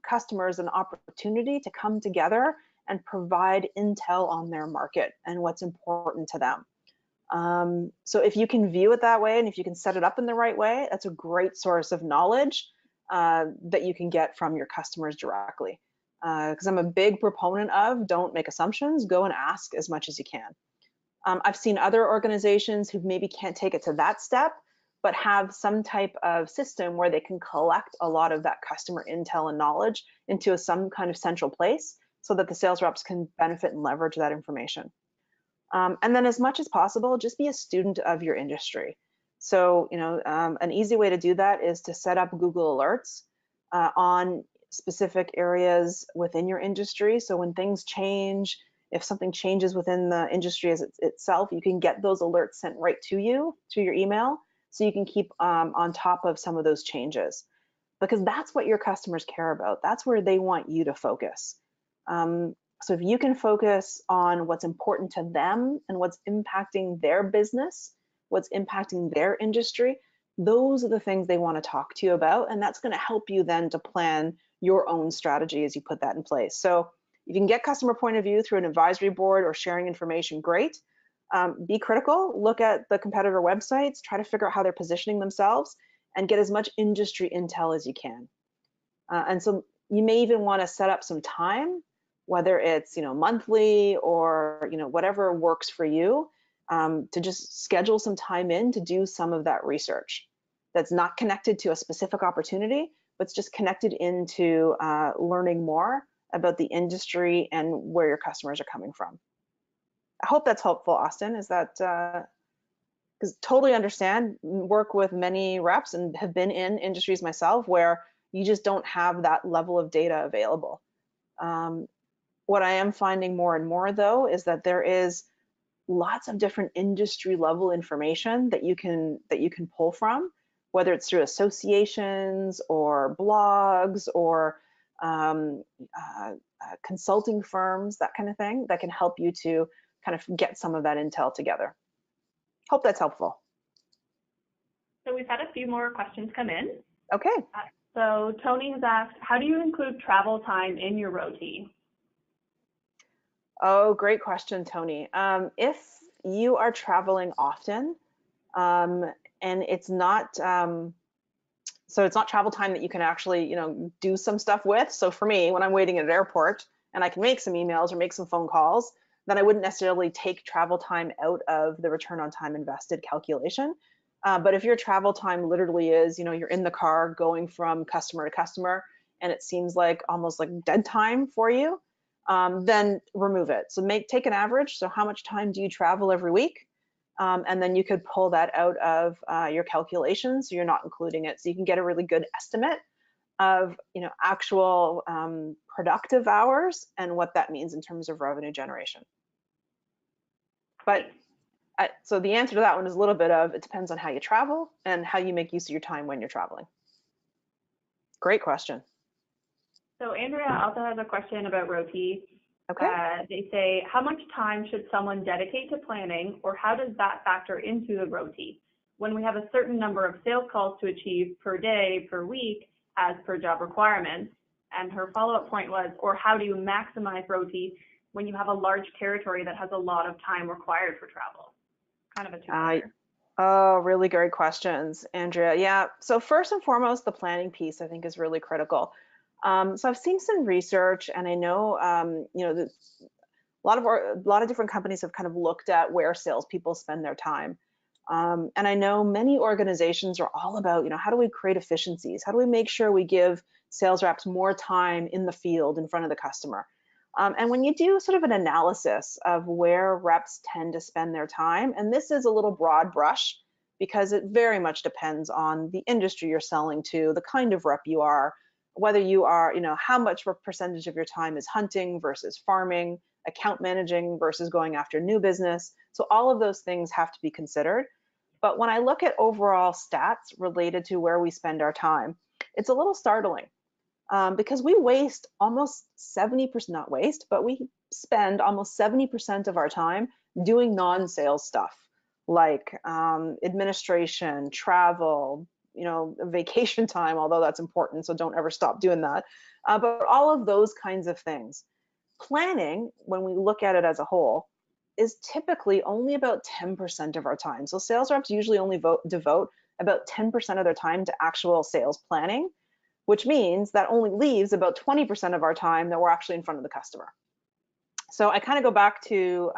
customers an opportunity to come together and provide intel on their market and what's important to them. So if you can view it that way, and if you can set it up in the right way, that's a great source of knowledge that you can get from your customers directly. Because I'm a big proponent of don't make assumptions, go and ask as much as you can. I've seen other organizations who maybe can't take it to that step, but have some type of system where they can collect a lot of that customer intel and knowledge into some kind of central place so that the sales reps can benefit and leverage that information. And then as much as possible, just be a student of your industry. So, an easy way to do that is to set up Google Alerts on specific areas within your industry. So when things change, if something changes within the industry as itself, you can get those alerts sent right to you, to your email, so you can keep on top of some of those changes. Because that's what your customers care about. That's where they want you to focus. So if you can focus on what's important to them and what's impacting their business, what's impacting their industry, those are the things they want to talk to you about. And that's going to help you then to plan your own strategy as you put that in place. So if you can get customer point of view through an advisory board or sharing information, great. Be critical, look at the competitor websites, try to figure out how they're positioning themselves, and get as much industry intel as you can. And so you may even want to set up some time, whether it's monthly or whatever works for you, to just schedule some time in to do some of that research that's not connected to a specific opportunity, but it's just connected into learning more about the industry and where your customers are coming from. I hope that's helpful, Austin. Is that because totally understand, work with many reps and have been in industries myself where you just don't have that level of data available. What I am finding more and more, though, is that there is lots of different industry level information that you can pull from, whether it's through associations or blogs or consulting firms, that kind of thing, that can help you to kind of get some of that intel together. Hope that's helpful. So we've had a few more questions come in. Okay. So Tony has asked, how do you include travel time in your ROTI? Oh, great question, Tony. If you are traveling often, and it's not, so it's not travel time that you can actually, do some stuff with. So for me, when I'm waiting at an airport and I can make some emails or make some phone calls, then I wouldn't necessarily take travel time out of the return on time invested calculation. But if your travel time literally is, you're in the car going from customer to customer, and it seems like almost like dead time for you, then remove it. So take an average. So how much time do you travel every week? And then you could pull that out of your calculations, so you're not including it. So you can get a really good estimate of actual productive hours and what that means in terms of revenue generation. But so the answer to that one is a little bit of, it depends on how you travel and how you make use of your time when you're traveling. Great question. So Andrea also has a question about ROTI. Okay. They say, how much time should someone dedicate to planning, or how does that factor into the ROTI? When we have a certain number of sales calls to achieve per day, per week, as per job requirements. And her follow-up point was, or how do you maximize ROTI when you have a large territory that has a lot of time required for travel? Kind of a two-parter. Oh, really great questions, Andrea. Yeah, so first and foremost, the planning piece I think is really critical. So I've seen some research, and I know, a lot of different companies have kind of looked at where salespeople spend their time. And I know many organizations are all about, how do we create efficiencies? How do we make sure we give sales reps more time in the field in front of the customer? And when you do sort of an analysis of where reps tend to spend their time, and this is a little broad brush, because it very much depends on the industry you're selling to, the kind of rep you are, whether you are, how much of a percentage of your time is hunting versus farming, account managing versus going after new business. So all of those things have to be considered. But when I look at overall stats related to where we spend our time, it's a little startling because we waste almost 70%, not waste, but we spend almost 70% of our time doing non-sales stuff like administration, travel, vacation time, although that's important, so don't ever stop doing that. But all of those kinds of things. Planning, when we look at it as a whole, is typically only about 10% of our time. So sales reps usually only devote about 10% of their time to actual sales planning, which means that only leaves about 20% of our time that we're actually in front of the customer. So I kind of go back to,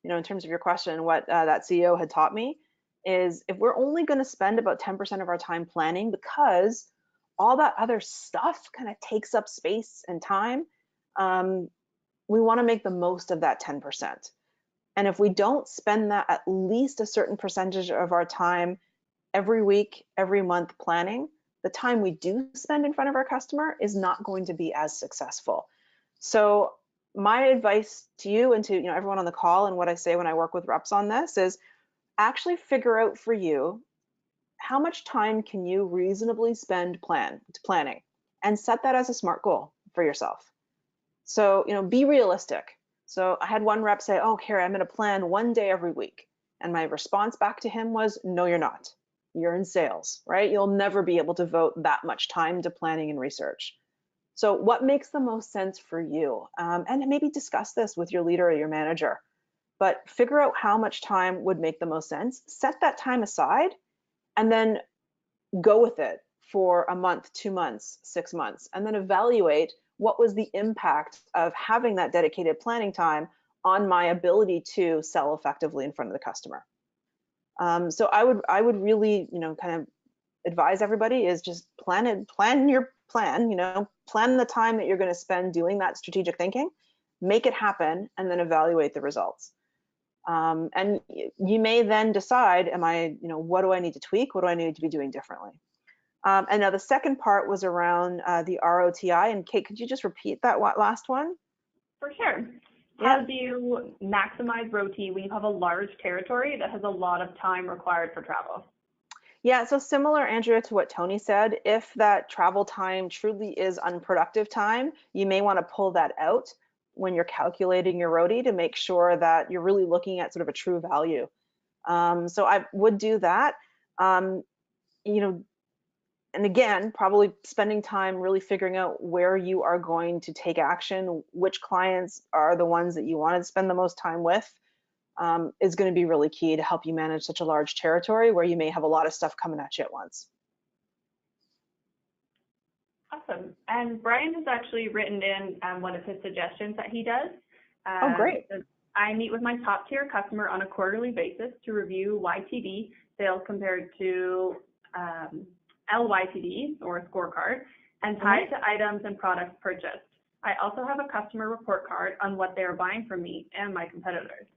in terms of your question, what that CEO had taught me is if we're only going to spend about 10% of our time planning because all that other stuff kind of takes up space and time, we want to make the most of that 10%. And if we don't spend that at least a certain percentage of our time every week, every month planning, the time we do spend in front of our customer is not going to be as successful. So my advice to you and to everyone on the call, and what I say when I work with reps on this, is actually figure out for you how much time can you reasonably spend planning, and set that as a SMART goal for yourself. So be realistic. So I had one rep say, "Oh, Carrie, I'm going to plan one day every week." And my response back to him was, "No, you're not. You're in sales, right? You'll never be able to devote that much time to planning and research." So what makes the most sense for you? And maybe discuss this with your leader or your manager, but figure out how much time would make the most sense. Set that time aside and then go with it for a month, 2 months, 6 months, and then evaluate what was the impact of having that dedicated planning time on my ability to sell effectively in front of the customer. So I would really, kind of advise everybody is just plan your plan, plan the time that you're going to spend doing that strategic thinking, make it happen, and then evaluate the results. And you may then decide, what do I need to tweak? What do I need to be doing differently? And now the second part was around the ROTI. And Kate, could you just repeat that last one? For sure. Yeah. How do you maximize ROTI when you have a large territory that has a lot of time required for travel? Yeah, so similar, Andrea, to what Tony said, if that travel time truly is unproductive time, you may want to pull that out when you're calculating your ROTI to make sure that you're really looking at sort of a true value. So I would do that. And again, probably spending time really figuring out where you are going to take action, which clients are the ones that you want to spend the most time with, is going to be really key to help you manage such a large territory where you may have a lot of stuff coming at you at once. Awesome. And Brian has actually written in one of his suggestions that he does. Oh, great. I meet with my top tier customer on a quarterly basis to review YTD sales compared to LYTD, or a scorecard, and tie it to items and products purchased. I also have a customer report card on what they're buying from me and my competitors.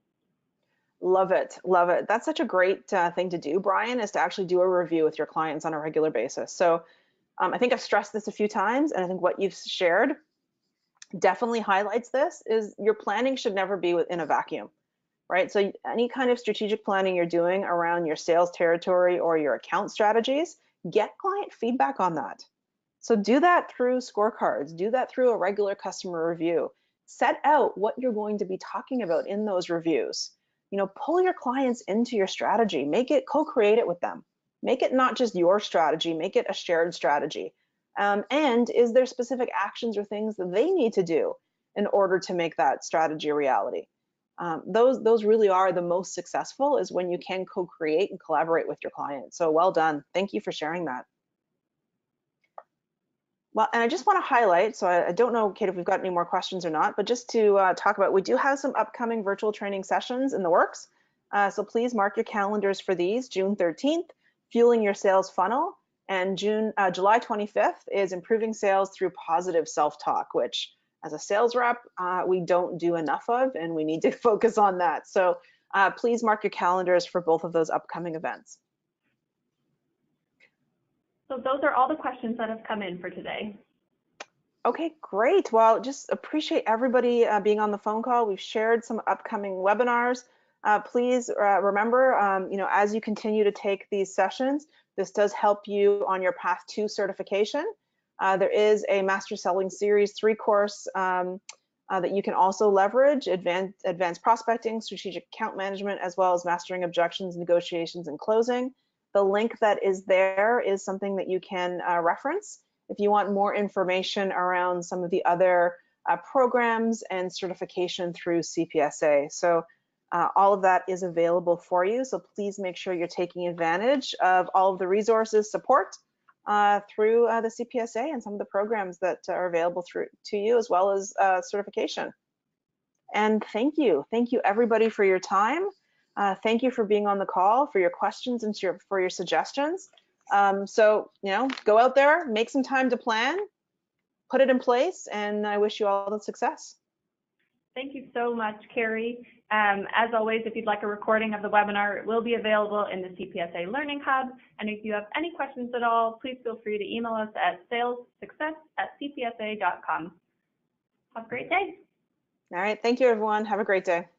Love it. Love it. That's such a great thing to do, Brian, is to actually do a review with your clients on a regular basis. So I think I've stressed this a few times, and I think what you've shared definitely highlights this, is your planning should never be in a vacuum, right? So any kind of strategic planning you're doing around your sales territory or your account strategies, get client feedback on that. So do that through scorecards, do that through a regular customer review. Set out what you're going to be talking about in those reviews. Pull your clients into your strategy, make it, co-create it with them. Make it not just your strategy, make it a shared strategy. And is there specific actions or things that they need to do in order to make that strategy a reality? Those really are the most successful, is when you can co-create and collaborate with your client. So well done. Thank you for sharing that. Well, and I just want to highlight, so I don't know, Kate, if we've got any more questions or not, but just to talk about, we do have some upcoming virtual training sessions in the works. So please mark your calendars for these. June 13th, Fueling Your Sales Funnel, and July 25th is Improving Sales Through Positive Self-Talk, which as a sales rep, we don't do enough of, and we need to focus on that. So please mark your calendars for both of those upcoming events. So those are all the questions that have come in for today. Okay, great. Well, just appreciate everybody being on the phone call. We've shared some upcoming webinars. Please remember, as you continue to take these sessions, this does help you on your path to certification. There is a Master Selling Series 3 course that you can also leverage, advanced prospecting, strategic account management, as well as mastering objections, negotiations, and closing. The link that is there is something that you can reference if you want more information around some of the other programs and certification through CPSA. So all of that is available for you. So please make sure you're taking advantage of all of the resources, support through the CPSA and some of the programs that are available to you, as well as certification. And thank you everybody for your time. Thank you for being on the call, for your questions and for your suggestions. So, go out there, make some time to plan, put it in place, and I wish you all the success. Thank you so much, Carrie. As always, if you'd like a recording of the webinar, it will be available in the CPSA Learning Hub. And if you have any questions at all, please feel free to email us at salessuccess@cpsa.com. Have a great day. All right. Thank you, everyone. Have a great day.